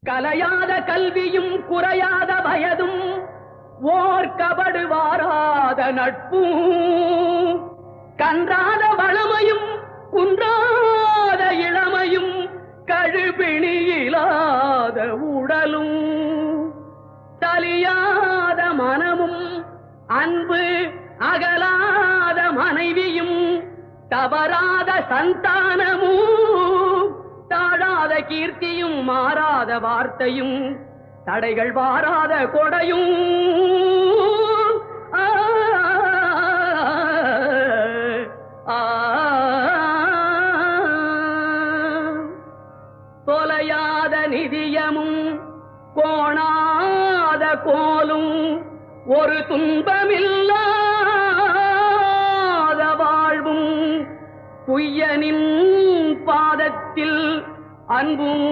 கலையாத கல்வியும் குறையாத வயதும் ஓர் கபடு வாராத நட்பும் கன்றாத வளமையும் குன்றாத இளமையும் கழுபிணியிலாத உடலும் தலியாத மனமும் அன்பு அகலாத மனைவியும் தவறாத சந்தானமும் தாழாத கீர்த்தியும் மாறாத வார்த்தையும் தடைகள் வாராத கொடையும் தொலையாத நிதியமும் கோணாத கோலும் ஒரு துன்பமில்லாத வாழ்வும் குய்யனின் பாதத்தில் அன்பும்